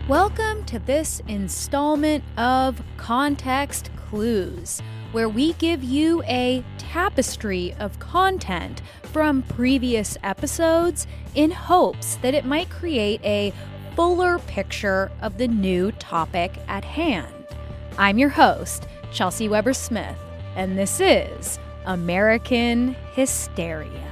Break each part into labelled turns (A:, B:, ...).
A: Welcome to this installment of Context Clues, where we give you a tapestry of content from previous episodes in hopes that it might create a fuller picture of the new topic at hand. I'm your host, Chelsey Weber-Smith, and this is American Hysteria.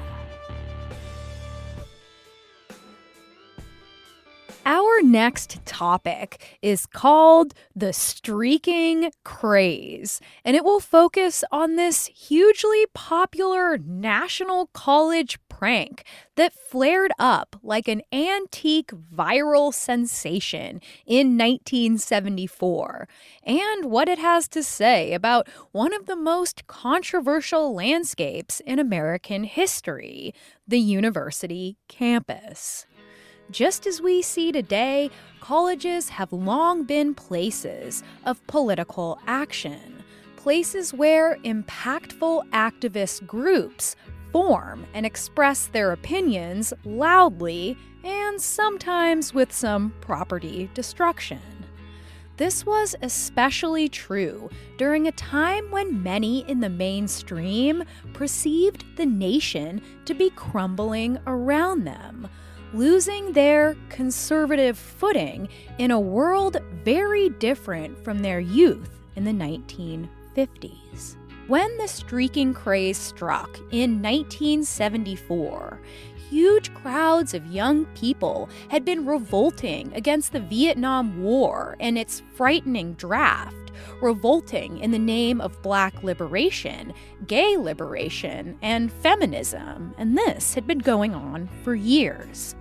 A: Our next topic is called the Streaking Craze, and it will focus on this hugely popular national college prank that flared up like an antique viral sensation in 1974, and what it has to say about one of the most controversial landscapes in American history, the university campus. Just as we see today, colleges have long been places of political action, places where impactful activist groups form and express their opinions loudly and sometimes with some property destruction. This was especially true during a time when many in the mainstream perceived the nation to be crumbling around them, losing their conservative footing in a world very different from their youth in the 1950s. When the streaking craze struck in 1974, huge crowds of young people had been revolting against the Vietnam War and its frightening draft, revolting in the name of Black liberation, gay liberation, and feminism, and this had been going on for years.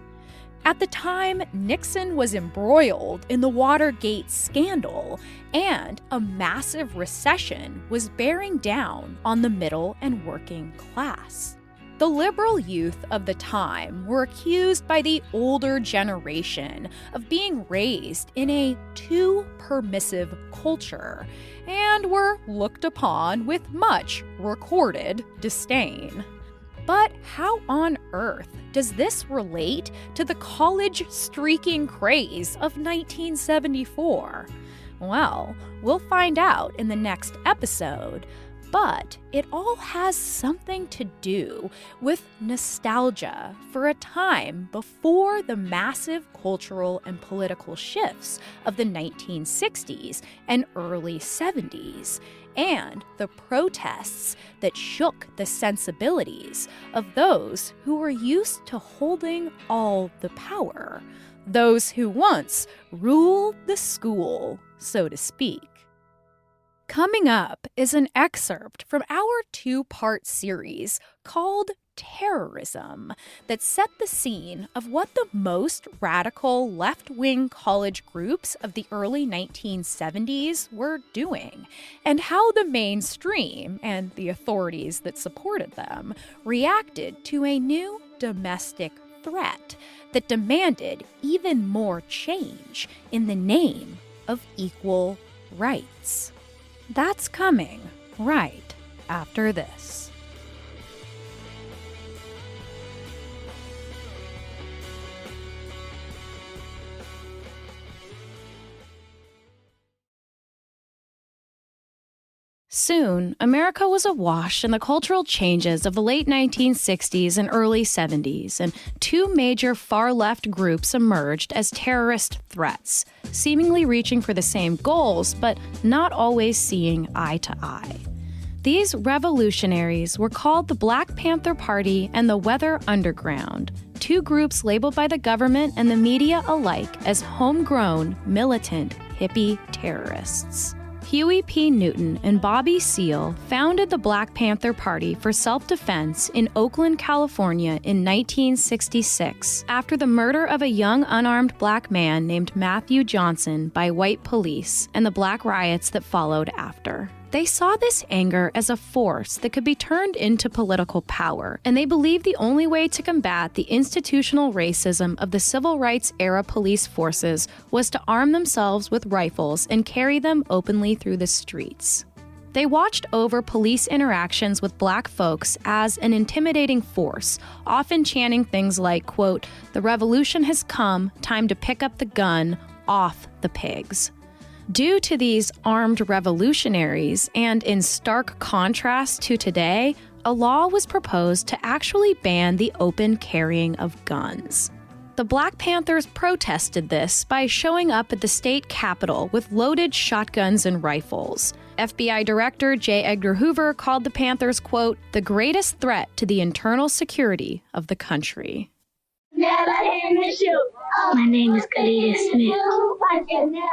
A: At the time, Nixon was embroiled in the Watergate scandal, and a massive recession was bearing down on the middle and working class. The liberal youth of the time were accused by the older generation of being raised in a too permissive culture and were looked upon with much recorded disdain. But how on earth does this relate to the college streaking craze of 1974? Well, we'll find out in the next episode. But it all has something to do with nostalgia for a time before the massive cultural and political shifts of the 1960s and early 70s, and the protests that shook the sensibilities of those who were used to holding all the power, those who once ruled the school, so to speak. Coming up is an excerpt from our two-part series called Terrorism that set the scene of what the most radical left-wing college groups of the early 1970s were doing, and how the mainstream and the authorities that supported them reacted to a new domestic threat that demanded even more change in the name of equal rights. That's coming right after this. Soon, America was awash in the cultural changes of the late 1960s and early 70s, and two major far-left groups emerged as terrorist threats, seemingly reaching for the same goals, but not always seeing eye to eye. These revolutionaries were called the Black Panther Party and the Weather Underground, two groups labeled by the government and the media alike as homegrown, militant, hippie terrorists. Huey P. Newton and Bobby Seale founded the Black Panther Party for self-defense in Oakland, California in 1966 after the murder of a young unarmed black man named Matthew Johnson by white police and the black riots that followed after. They saw this anger as a force that could be turned into political power, and they believed the only way to combat the institutional racism of the civil rights era police forces was to arm themselves with rifles and carry them openly through the streets. They watched over police interactions with black folks as an intimidating force, often chanting things like, quote, "The revolution has come, time to pick up the gun," off the pigs. Due to these armed revolutionaries, and in stark contrast to today, a law was proposed to actually ban the open carrying of guns. The Black Panthers protested this by showing up at the state capitol with loaded shotguns and rifles. FBI Director J. Edgar Hoover called the Panthers, quote, the greatest threat to the internal security of the country.
B: My name is Khalida Smith.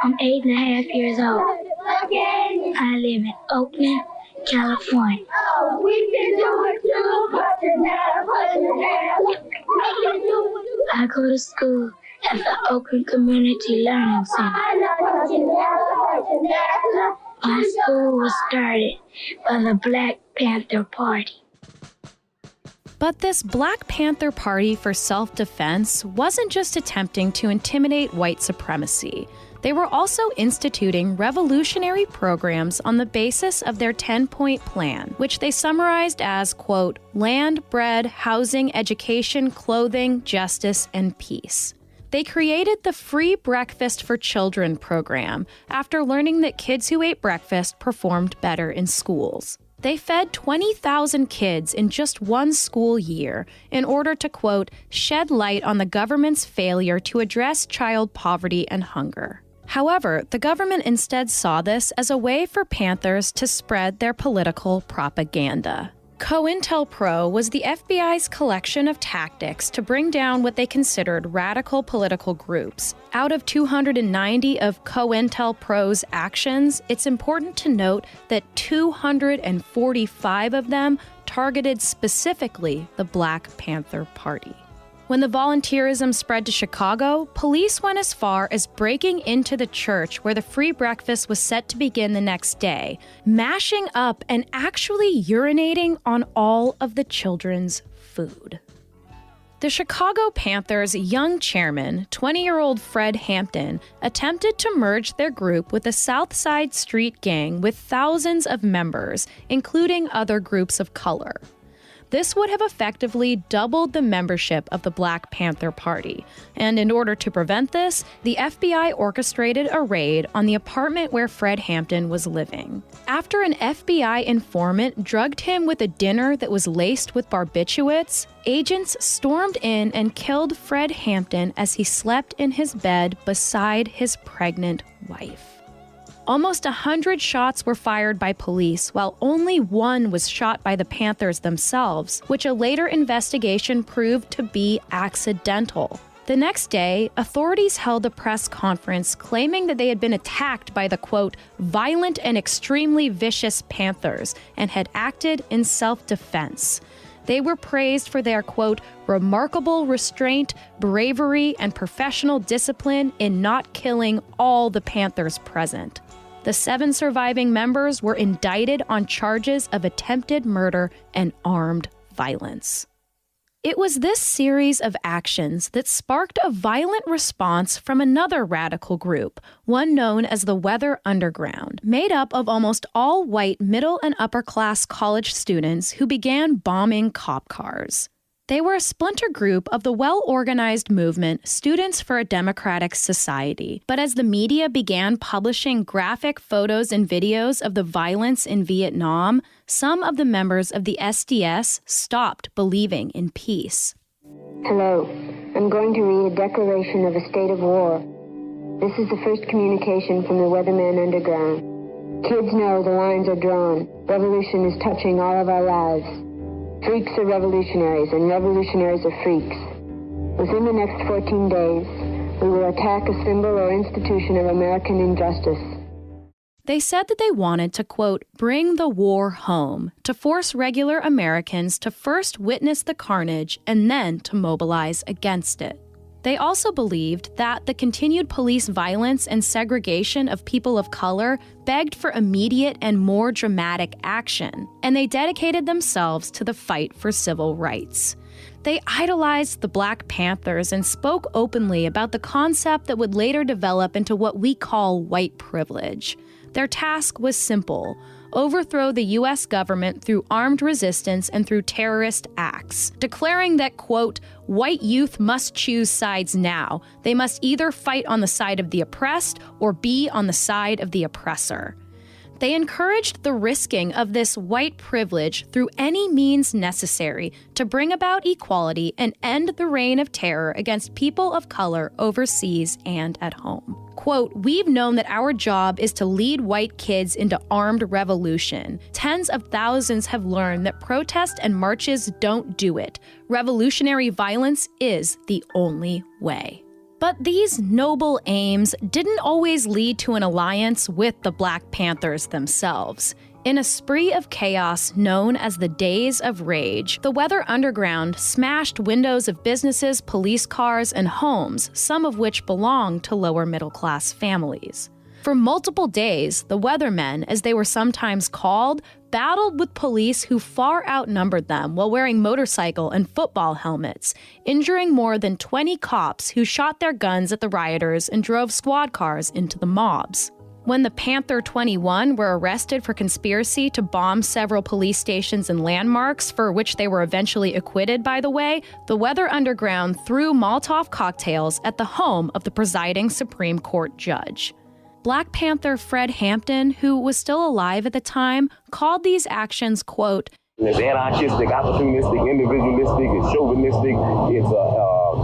B: I'm 8.5 years old. I live in Oakland, California. I go to school at the Oakland Community Learning Center. My school was started by the Black Panther Party.
A: But this Black Panther Party for self-defense wasn't just attempting to intimidate white supremacy. They were also instituting revolutionary programs on the basis of their 10-point plan, which they summarized as, quote, land, bread, housing, education, clothing, justice, and peace. They created the Free Breakfast for Children program after learning that kids who ate breakfast performed better in schools. They fed 20,000 kids in just one school year in order to, quote, shed light on the government's failure to address child poverty and hunger. However, the government instead saw this as a way for Panthers to spread their political propaganda. COINTELPRO was the FBI's collection of tactics to bring down what they considered radical political groups. Out of 290 of COINTELPRO's actions, it's important to note that 245 of them targeted specifically the Black Panther Party. When the volunteerism spread to Chicago, police went as far as breaking into the church where the free breakfast was set to begin the next day, mashing up and actually urinating on all of the children's food. The Chicago Panthers' young chairman, 20-year-old Fred Hampton, attempted to merge their group with the South Side Street Gang with thousands of members, including other groups of color. This would have effectively doubled the membership of the Black Panther Party, and in order to prevent this, the FBI orchestrated a raid on the apartment where Fred Hampton was living. After an FBI informant drugged him with a dinner that was laced with barbiturates, agents stormed in and killed Fred Hampton as he slept in his bed beside his pregnant wife. Almost 100 shots were fired by police, while only one was shot by the Panthers themselves, which a later investigation proved to be accidental. The next day, authorities held a press conference claiming that they had been attacked by the, quote, violent and extremely vicious Panthers and had acted in self-defense. They were praised for their, quote, remarkable restraint, bravery, and professional discipline in not killing all the Panthers present. The 7 surviving members were indicted on charges of attempted murder and armed violence. It was this series of actions that sparked a violent response from another radical group, one known as the Weather Underground, made up of almost all white middle and upper class college students who began bombing cop cars. They were a splinter group of the well-organized movement Students for a Democratic Society, but as the media began publishing graphic photos and videos of the violence in Vietnam, some of the members of the SDS stopped believing in peace.
C: Hello, I'm going to read a declaration of a state of war. This is the first communication from the Weatherman Underground. Kids know the lines are drawn. Revolution is touching all of our lives. Freaks are revolutionaries, and revolutionaries are freaks. Within the next 14 days, we will attack a symbol or institution of American injustice.
A: They said that they wanted to, quote, bring the war home, to force regular Americans to first witness the carnage and then to mobilize against it. They also believed that the continued police violence and segregation of people of color begged for immediate and more dramatic action, and they dedicated themselves to the fight for civil rights. They idolized the Black Panthers and spoke openly about the concept that would later develop into what we call white privilege. Their task was simple: overthrow the U.S. government through armed resistance and through terrorist acts, declaring that, quote, white youth must choose sides now. They must either fight on the side of the oppressed or be on the side of the oppressor. They encouraged the risking of this white privilege through any means necessary to bring about equality and end the reign of terror against people of color overseas and at home. Quote, we've known that our job is to lead white kids into armed revolution. Tens of thousands have learned that protest and marches don't do it. Revolutionary violence is the only way. But these noble aims didn't always lead to an alliance with the Black Panthers themselves. In a spree of chaos known as the Days of Rage, the Weather Underground smashed windows of businesses, police cars, and homes, some of which belonged to lower-middle-class families. For multiple days, the Weathermen, as they were sometimes called, battled with police who far outnumbered them while wearing motorcycle and football helmets, injuring more than 20 cops who shot their guns at the rioters and drove squad cars into the mobs. When the Panther 21 were arrested for conspiracy to bomb several police stations and landmarks, for which they were eventually acquitted, by the way, the Weather Underground threw Molotov cocktails at the home of the presiding Supreme Court judge. Black Panther Fred Hampton, who was still alive at the time, called these actions, quote,
D: it's anarchistic, opportunistic, individualistic, it's chauvinistic, it's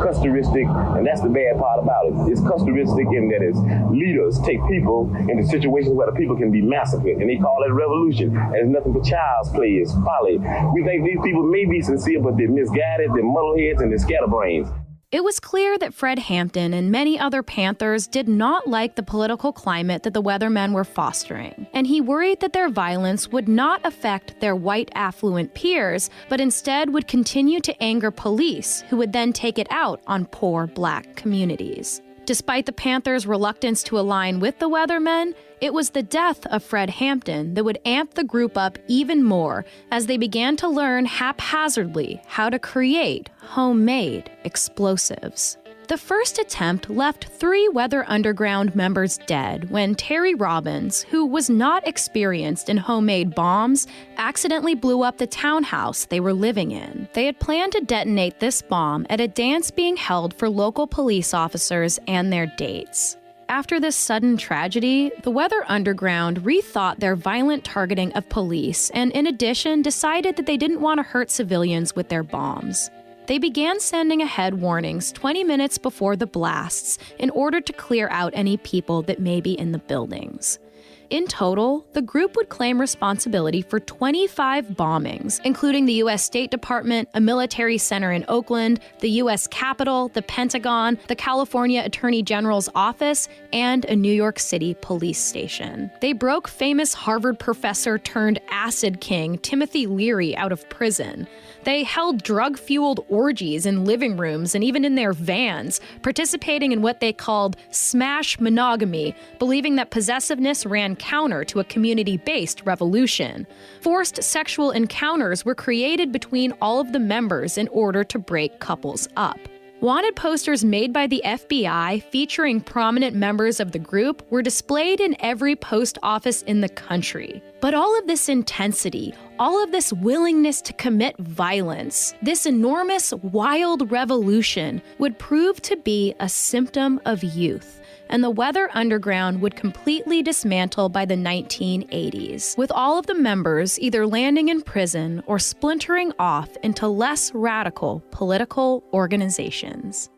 D: customistic, and that's the bad part about it. It's customistic in that its leaders take people into situations where the people can be massacred, and they call it revolution. And it's nothing but child's play, it's folly. We think these people may be sincere, but they're misguided, they're muddleheads, and they're scatterbrains.
A: It was clear that Fred Hampton and many other Panthers did not like the political climate that the Weathermen were fostering, and he worried that their violence would not affect their white affluent peers, but instead would continue to anger police, who would then take it out on poor Black communities. Despite the Panthers' reluctance to align with the Weathermen, it was the death of Fred Hampton that would amp the group up even more as they began to learn haphazardly how to create homemade explosives. The first attempt left 3 Weather Underground members dead when Terry Robbins, who was not experienced in homemade bombs, accidentally blew up the townhouse they were living in. They had planned to detonate this bomb at a dance being held for local police officers and their dates. After this sudden tragedy, the Weather Underground rethought their violent targeting of police and, in addition, decided that they didn't want to hurt civilians with their bombs. They began sending ahead warnings 20 minutes before the blasts in order to clear out any people that may be in the buildings. In total, the group would claim responsibility for 25 bombings, including the U.S. State Department, a military center in Oakland, the U.S. Capitol, the Pentagon, the California Attorney General's office, and a New York City police station. They broke famous Harvard professor turned acid king Timothy Leary out of prison. They held drug-fueled orgies in living rooms and even in their vans, participating in what they called smash monogamy, believing that possessiveness ran counter to a community-based revolution. Forced sexual encounters were created between all of the members in order to break couples up. Wanted posters made by the FBI featuring prominent members of the group were displayed in every post office in the country. But all of this intensity, all of this willingness to commit violence, this enormous, wild revolution would prove to be a symptom of youth, and the Weather Underground would completely dismantle by the 1980s, with all of the members either landing in prison or splintering off into less radical political organizations.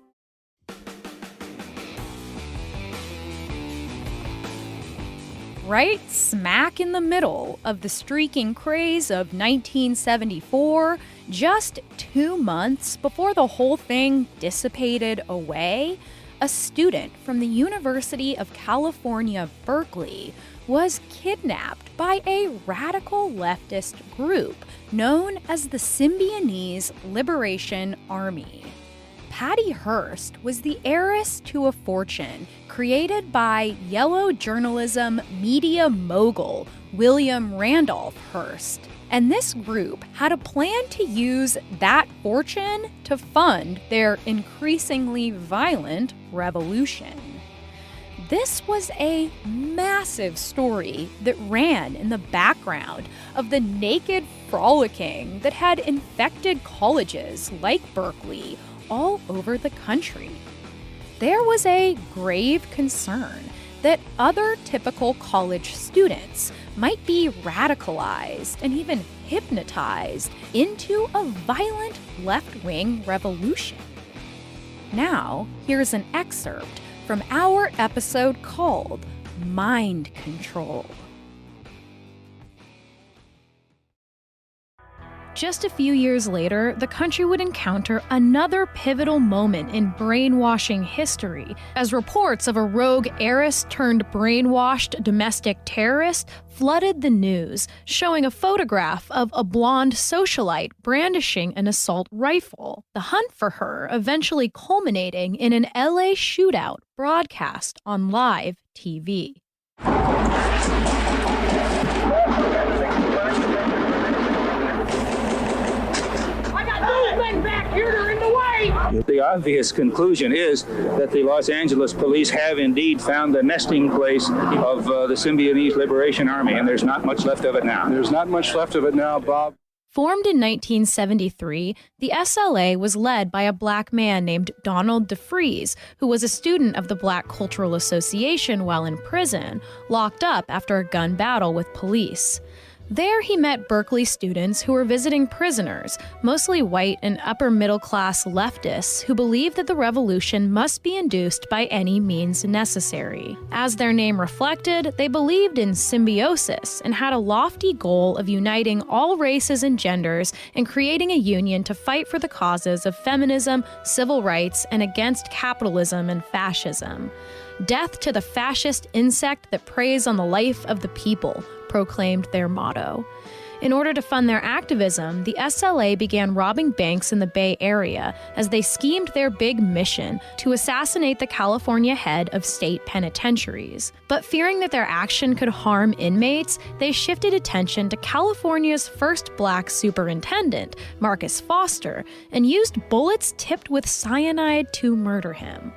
A: Right smack in the middle of the streaking craze of 1974, just 2 months before the whole thing dissipated away, a student from the University of California, Berkeley, was kidnapped by a radical leftist group known as the Symbionese Liberation Army. Patty Hearst was the heiress to a fortune created by yellow journalism media mogul William Randolph Hearst. And this group had a plan to use that fortune to fund their increasingly violent revolution. This was a massive story that ran in the background of the naked frolicking that had infected colleges like Berkeley all over the country. There was a grave concern that other typical college students might be radicalized and even hypnotized into a violent left-wing revolution. Now, here's an excerpt from our episode called Mind Control. Just a few years later, the country would encounter another pivotal moment in brainwashing history, as reports of a rogue heiress turned brainwashed domestic terrorist flooded the news, showing a photograph of a blonde socialite brandishing an assault rifle. The hunt for her eventually culminating in an LA shootout broadcast on live TV.
E: The obvious conclusion is that the Los Angeles police have indeed found the nesting place of the Symbionese Liberation Army, and there's not much left of it now.
F: There's not much left of it now, Bob.
A: Formed in 1973, the SLA was led by a black man named Donald DeFries, who was a student of the Black Cultural Association while in prison, locked up after a gun battle with police. There he met Berkeley students who were visiting prisoners, mostly white and upper-middle-class leftists who believed that the revolution must be induced by any means necessary. As their name reflected, they believed in symbiosis and had a lofty goal of uniting all races and genders and creating a union to fight for the causes of feminism, civil rights, and against capitalism and fascism. "Death to the fascist insect that preys on the life of the people," proclaimed their motto. In order to fund their activism, the SLA began robbing banks in the Bay Area as they schemed their big mission to assassinate the California head of state penitentiaries. But fearing that their action could harm inmates, they shifted attention to California's first black superintendent, Marcus Foster, and used bullets tipped with cyanide to murder him.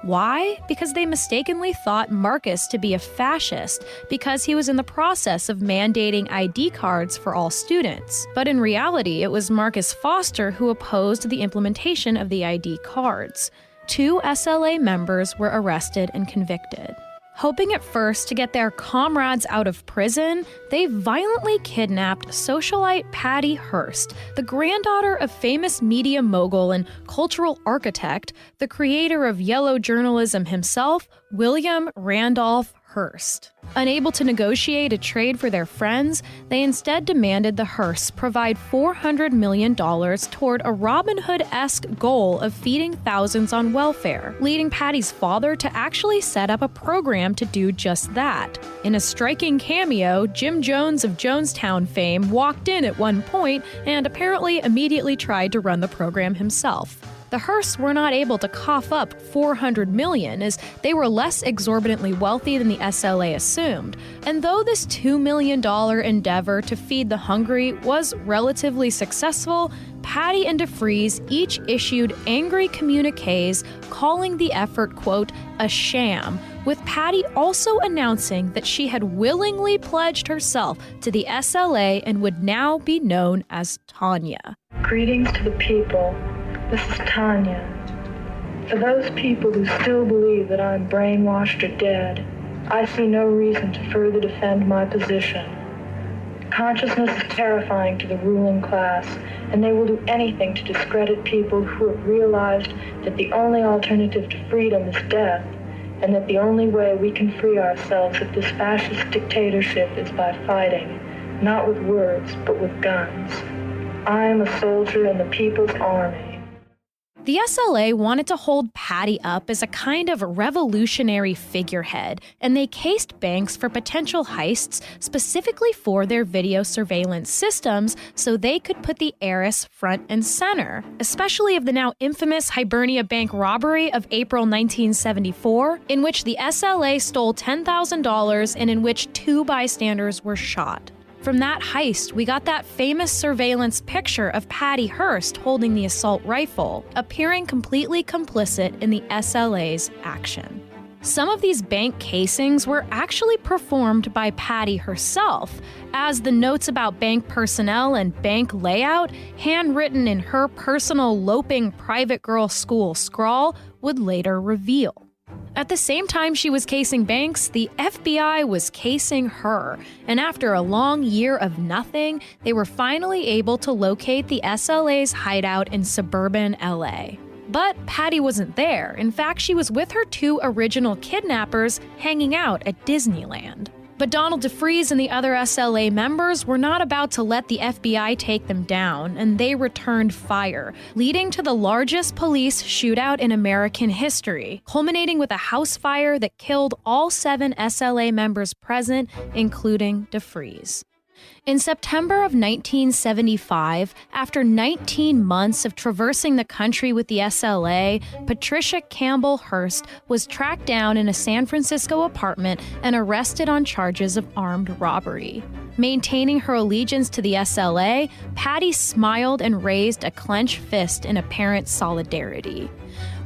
A: Why? Because they mistakenly thought Marcus to be a fascist because he was in the process of mandating ID cards for all students. But in reality, it was Marcus Foster who opposed the implementation of the ID cards. 2 SLA members were arrested and convicted. Hoping at first to get their comrades out of prison, they violently kidnapped socialite Patty Hearst, the granddaughter of famous media mogul and cultural architect, the creator of yellow journalism himself, William Randolph Hearst. Unable to negotiate a trade for their friends, they instead demanded the Hearsts provide $400 million toward a Robin Hood-esque goal of feeding thousands on welfare, leading Patty's father to actually set up a program to do just that. In a striking cameo, Jim Jones of Jonestown fame walked in at one point and apparently immediately tried to run the program himself. The Hearsts were not able to cough up $400 million as they were less exorbitantly wealthy than the SLA assumed. And though this $2 million endeavor to feed the hungry was relatively successful, Patty and DeFries each issued angry communiques calling the effort, quote, a sham, with Patty also announcing that she had willingly pledged herself to the SLA and would now be known as Tanya.
G: Greetings to the people. This is Tanya. For those people who still believe that I'm brainwashed or dead, I see no reason to further defend my position. Consciousness is terrifying to the ruling class, and they will do anything to discredit people who have realized that the only alternative to freedom is death, and that the only way we can free ourselves of this fascist dictatorship is by fighting, not with words, but with guns. I am a soldier in the people's army.
A: The SLA wanted to hold Patty up as a kind of revolutionary figurehead, and they cased banks for potential heists specifically for their video surveillance systems so they could put the heiress front and center, especially of the now infamous Hibernia Bank robbery of April 1974, in which the SLA stole $10,000 and in which 2 bystanders were shot. From that heist, we got that famous surveillance picture of Patty Hearst holding the assault rifle, appearing completely complicit in the SLA's action. Some of these bank casings were actually performed by Patty herself, as the notes about bank personnel and bank layout, handwritten in her personal loping private girl school scrawl, would later reveal. At the same time she was casing banks, the FBI was casing her, and after a long year of nothing, they were finally able to locate the SLA's hideout in suburban LA. But Patty wasn't there. In fact, she was with her two original kidnappers hanging out at Disneyland. But Donald DeFreeze and the other SLA members were not about to let the FBI take them down, and they returned fire, leading to the largest police shootout in American history, culminating with a house fire that killed all 7 SLA members present, including DeFreeze. In September of 1975, after 19 months of traversing the country with the SLA, Patricia Campbell Hearst was tracked down in a San Francisco apartment and arrested on charges of armed robbery. Maintaining her allegiance to the SLA, Patty smiled and raised a clenched fist in apparent solidarity.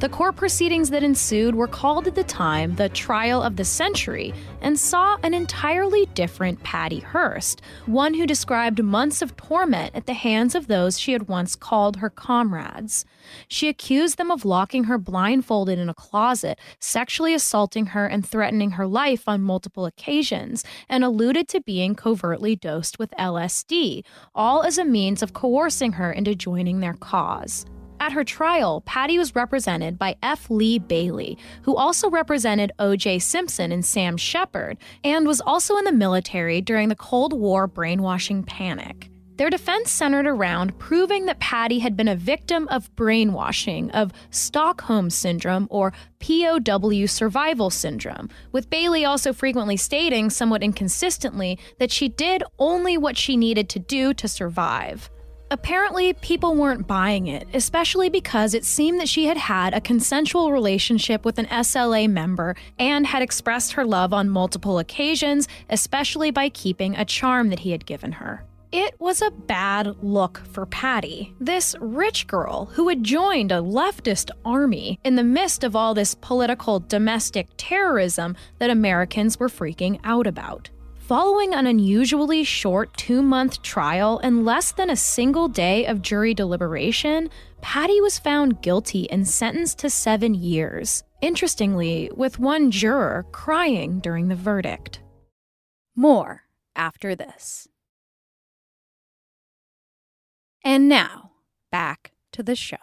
A: The court proceedings that ensued were called at the time the trial of the century and saw an entirely different Patty Hearst, one who described months of torment at the hands of those she had once called her comrades. She accused them of locking her blindfolded in a closet, sexually assaulting her and threatening her life on multiple occasions, and alluded to being covertly dosed with LSD, all as a means of coercing her into joining their cause. At her trial, Patty was represented by F. Lee Bailey, who also represented O.J. Simpson and Sam Shepard, and was also in the military during the Cold War brainwashing panic. Their defense centered around proving that Patty had been a victim of brainwashing, of Stockholm Syndrome or POW survival syndrome, with Bailey also frequently stating, somewhat inconsistently, that she did only what she needed to do to survive. Apparently, people weren't buying it, especially because it seemed that she had had a consensual relationship with an SLA member and had expressed her love on multiple occasions, especially by keeping a charm that he had given her. It was a bad look for Patty, this rich girl who had joined a leftist army in the midst of all this political domestic terrorism that Americans were freaking out about. Following an unusually short 2-month trial and less than a single day of jury deliberation, Patty was found guilty and sentenced to 7 years. Interestingly, with one juror crying during the verdict. More after this. And now, back to the show.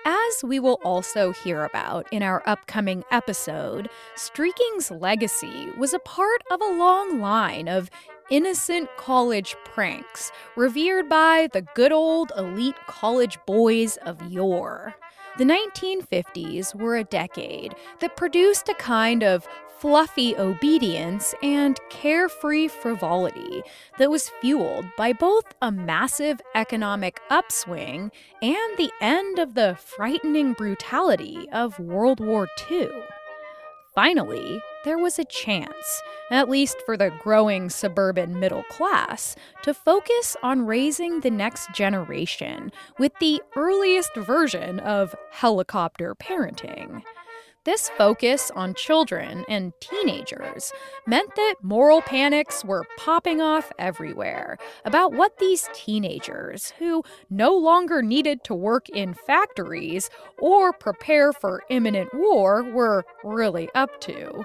A: As we will also hear about in our upcoming episode, Streaking's legacy was a part of a long line of innocent college pranks revered by the good old elite college boys of yore. The 1950s were a decade that produced a kind of fluffy obedience and carefree frivolity that was fueled by both a massive economic upswing and the end of the frightening brutality of World War II. Finally, there was a chance, at least for the growing suburban middle class, to focus on raising the next generation with the earliest version of helicopter parenting. This focus on children and teenagers meant that moral panics were popping off everywhere about what these teenagers, who no longer needed to work in factories or prepare for imminent war, were really up to.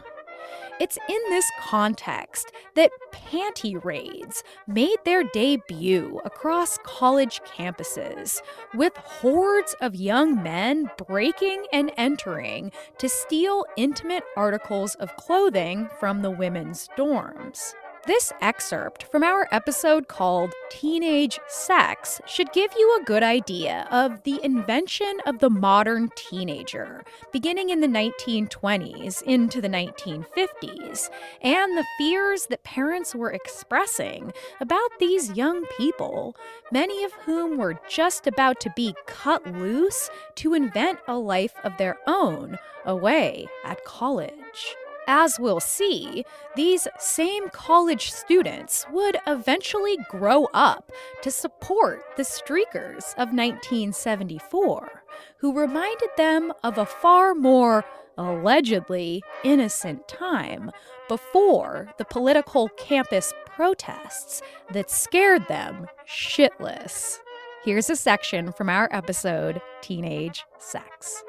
A: It's in this context that panty raids made their debut across college campuses, with hordes of young men breaking and entering to steal intimate articles of clothing from the women's dorms. This excerpt from our episode called Teenage Sex should give you a good idea of the invention of the modern teenager, beginning in the 1920s into the 1950s, and the fears that parents were expressing about these young people, many of whom were just about to be cut loose to invent a life of their own away at college. As we'll see, these same college students would eventually grow up to support the streakers of 1974, who reminded them of a far more allegedly innocent time before the political campus protests that scared them shitless. Here's a section from our episode, Teenage Sex.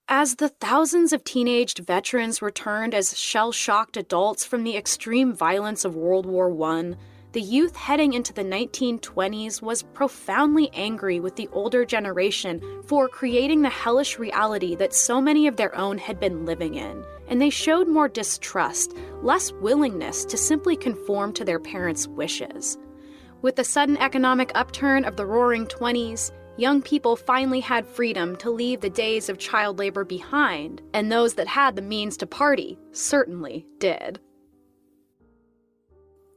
A: As the thousands of teenaged veterans returned as shell-shocked adults from the extreme violence of World War I, the youth heading into the 1920s was profoundly angry with the older generation for creating the hellish reality that so many of their own had been living in, and they showed more distrust, less willingness to simply conform to their parents' wishes. With the sudden economic upturn of the Roaring '20s, young people finally had freedom to leave the days of child labor behind, and those that had the means to party certainly did.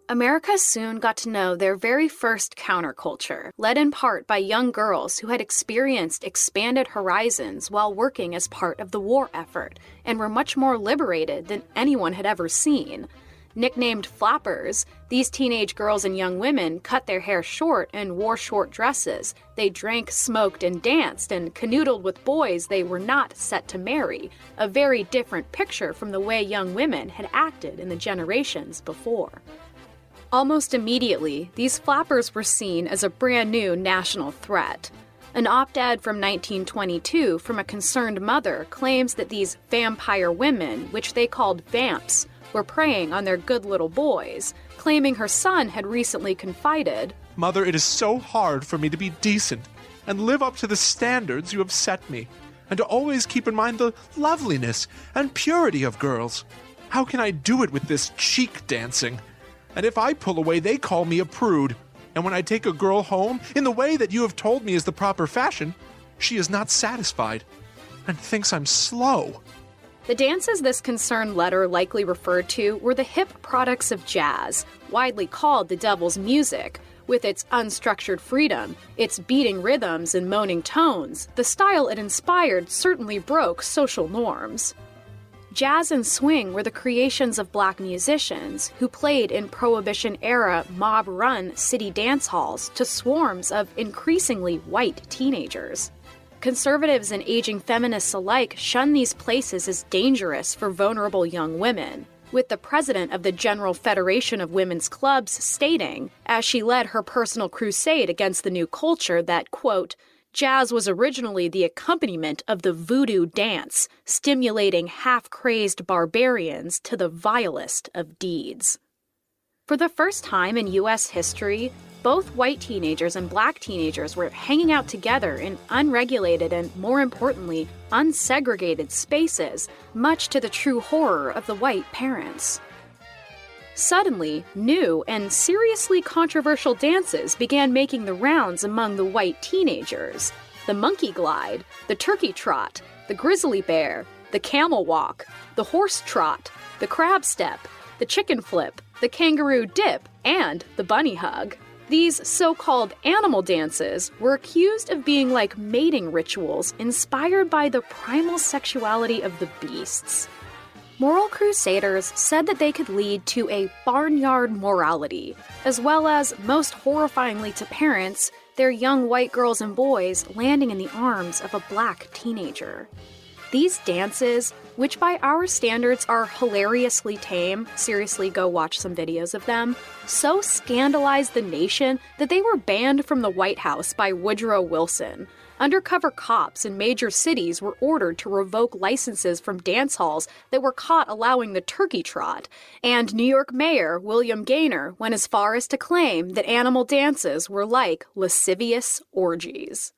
A: America soon got to know their very first counterculture, led in part by young girls who had experienced expanded horizons while working as part of the war effort, and were much more liberated than anyone had ever seen. Nicknamed flappers, these teenage girls and young women cut their hair short and wore short dresses. They drank, smoked, and danced, and canoodled with boys they were not set to marry, a very different picture from the way young women had acted in the generations before. Almost immediately, these flappers were seen as a brand new national threat. An op-ed from 1922 from a concerned mother claims that these vampire women, which they called vamps, were preying on their good little boys, claiming her son had recently confided,
H: "Mother, it is so hard for me to be decent and live up to the standards you have set me, and to always keep in mind the loveliness and purity of girls. How can I do it with this cheek dancing? And if I pull away, they call me a prude. And when I take a girl home, in the way that you have told me is the proper fashion, she is not satisfied and thinks I'm slow."
A: The dances this concerned letter likely referred to were the hip products of jazz, widely called the devil's music. With its unstructured freedom, its beating rhythms and moaning tones, the style it inspired certainly broke social norms. Jazz and swing were the creations of black musicians who played in Prohibition-era mob-run city dance halls to swarms of increasingly white teenagers. Conservatives and aging feminists alike shunned these places as dangerous for vulnerable young women, with the president of the General Federation of Women's Clubs stating, as she led her personal crusade against the new culture, that, quote, "Jazz was originally the accompaniment of the voodoo dance, stimulating half-crazed barbarians to the vilest of deeds." For the first time in U.S. history, both white teenagers and black teenagers were hanging out together in unregulated and, more importantly, unsegregated spaces, much to the true horror of the white parents. Suddenly, new and seriously controversial dances began making the rounds among the white teenagers. The monkey glide, the turkey trot, the grizzly bear, the camel walk, the horse trot, the crab step, the chicken flip, the kangaroo dip, and the bunny hug. These so-called animal dances were accused of being like mating rituals inspired by the primal sexuality of the beasts. Moral crusaders said that they could lead to a barnyard morality, as well as, most horrifyingly to parents, their young white girls and boys landing in the arms of a black teenager. These dances, which by our standards are hilariously tame, seriously go watch some videos of them, so scandalized the nation that they were banned from the White House by Woodrow Wilson. Undercover cops in major cities were ordered to revoke licenses from dance halls that were caught allowing the turkey trot, and New York Mayor William Gaynor went as far as to claim that animal dances were like lascivious orgies.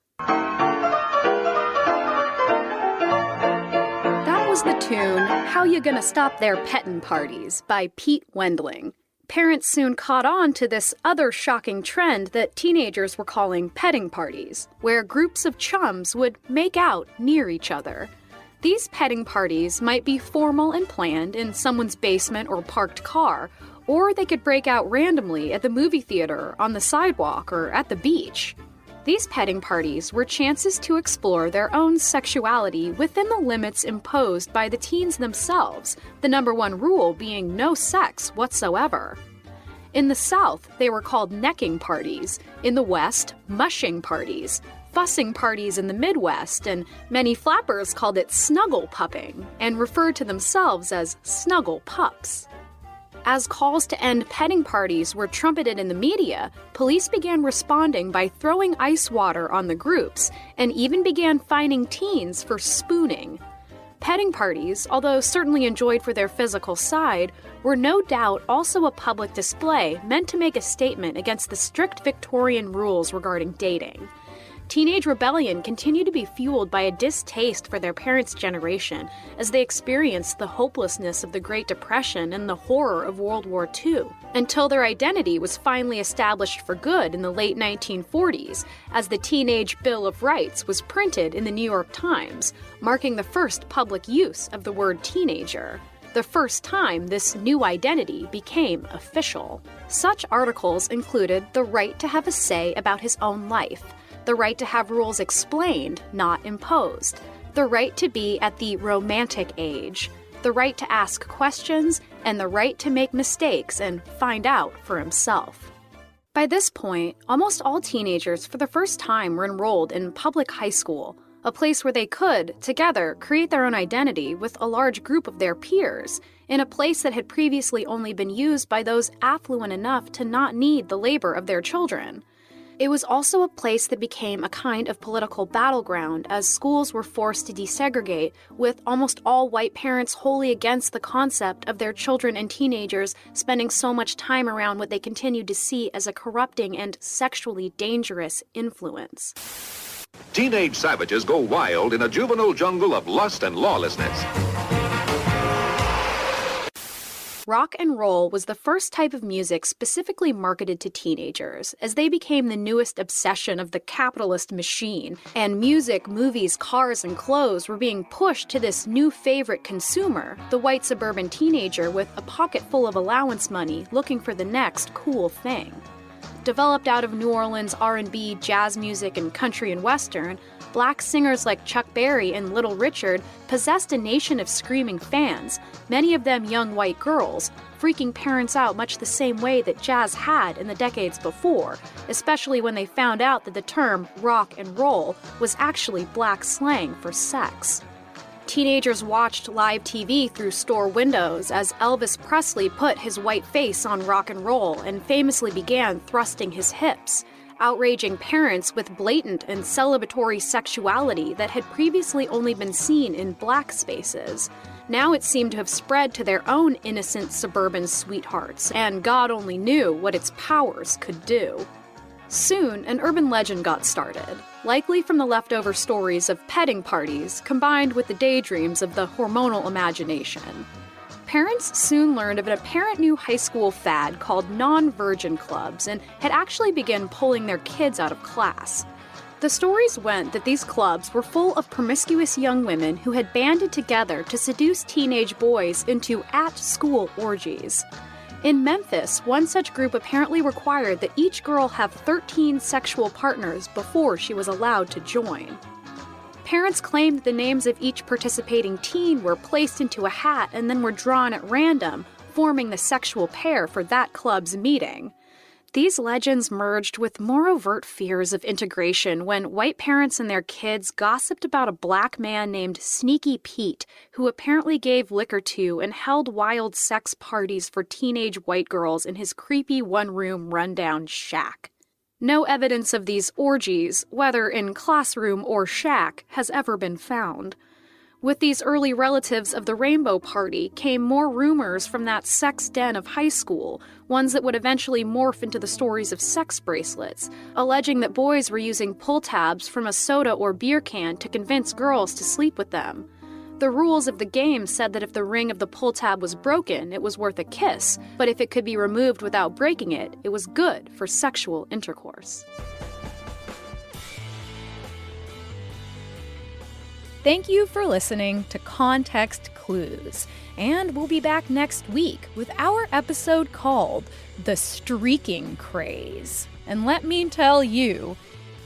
A: That was the tune "How You Gonna Stop Their Pettin' Parties" by Pete Wendling. Parents soon caught on to this other shocking trend that teenagers were calling petting parties, where groups of chums would make out near each other. These petting parties might be formal and planned in someone's basement or parked car, or they could break out randomly at the movie theater, on the sidewalk, or at the beach. These petting parties were chances to explore their own sexuality within the limits imposed by the teens themselves, the number one rule being no sex whatsoever. In the South, they were called necking parties. In the West, mushing parties. Fussing parties in the Midwest, and many flappers called it snuggle pupping and referred to themselves as snuggle pups. As calls to end petting parties were trumpeted in the media, police began responding by throwing ice water on the groups and even began fining teens for spooning. Petting parties, although certainly enjoyed for their physical side, were no doubt also a public display meant to make a statement against the strict Victorian rules regarding dating. Teenage rebellion continued to be fueled by a distaste for their parents' generation as they experienced the hopelessness of the Great Depression and the horror of World War II, until their identity was finally established for good in the late 1940s, as the Teenage Bill of Rights was printed in the New York Times, marking the first public use of the word teenager. The first time this new identity became official. Such articles included the right to have a say about his own life, the right to have rules explained, not imposed, the right to be at the romantic age, the right to ask questions, and the right to make mistakes and find out for himself. By this point, almost all teenagers for the first time were enrolled in public high school, a place where they could, together, create their own identity with a large group of their peers, in a place that had previously only been used by those affluent enough to not need the labor of their children. It was also a place that became a kind of political battleground as schools were forced to desegregate, with almost all white parents wholly against the concept of their children and teenagers spending so much time around what they continued to see as a corrupting and sexually dangerous influence.
I: Teenage savages go wild in a juvenile jungle of lust and lawlessness.
A: Rock and roll was the first type of music specifically marketed to teenagers, as they became the newest obsession of the capitalist machine, and music, movies, cars, and clothes were being pushed to this new favorite consumer, the white suburban teenager with a pocket full of allowance money looking for the next cool thing. Developed out of New Orleans R&B, jazz music, and country and western, black singers like Chuck Berry and Little Richard possessed a nation of screaming fans, many of them young white girls, freaking parents out much the same way that jazz had in the decades before, especially when they found out that the term rock and roll was actually black slang for sex. Teenagers watched live TV through store windows as Elvis Presley put his white face on rock and roll and famously began thrusting his hips, outraging parents with blatant and celebratory sexuality that had previously only been seen in black spaces. Now it seemed to have spread to their own innocent suburban sweethearts, and God only knew what its powers could do. Soon, an urban legend got started, likely from the leftover stories of petting parties combined with the daydreams of the hormonal imagination. Parents soon learned of an apparent new high school fad called non-virgin clubs and had actually begun pulling their kids out of class. The stories went that these clubs were full of promiscuous young women who had banded together to seduce teenage boys into at-school orgies. In Memphis, one such group apparently required that each girl have 13 sexual partners before she was allowed to join. Parents claimed the names of each participating teen were placed into a hat and then were drawn at random, forming the sexual pair for that club's meeting. These legends merged with more overt fears of integration when white parents and their kids gossiped about a black man named Sneaky Pete, who apparently gave liquor to and held wild sex parties for teenage white girls in his creepy one-room rundown shack. No evidence of these orgies, whether in classroom or shack, has ever been found. With these early relatives of the Rainbow Party came more rumors from that sex den of high school, ones that would eventually morph into the stories of sex bracelets, alleging that boys were using pull tabs from a soda or beer can to convince girls to sleep with them. The rules of the game said that if the ring of the pull tab was broken, it was worth a kiss, but if it could be removed without breaking it, it was good for sexual intercourse. Thank you for listening to Context Clues, and we'll be back next week with our episode called The Streaking Craze. And let me tell you,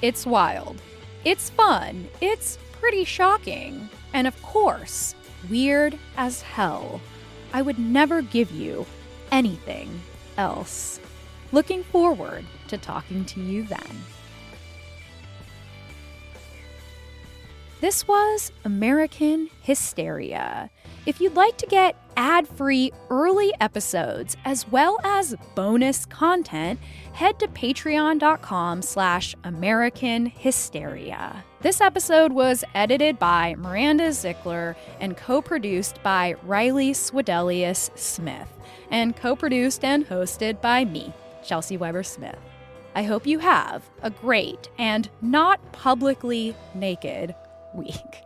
A: It's wild. It's fun. It's pretty shocking. And of course, weird as hell. I would never give you anything else. Looking forward to talking to you then. This was American Hysteria. If you'd like to get ad-free early episodes as well as bonus content, head to patreon.com/AmericanHysteria. This episode was edited by Miranda Zickler and co-produced by Riley Swedelius-Smith, and co-produced and hosted by me, Chelsey Weber-Smith. I hope you have a great and not publicly naked week.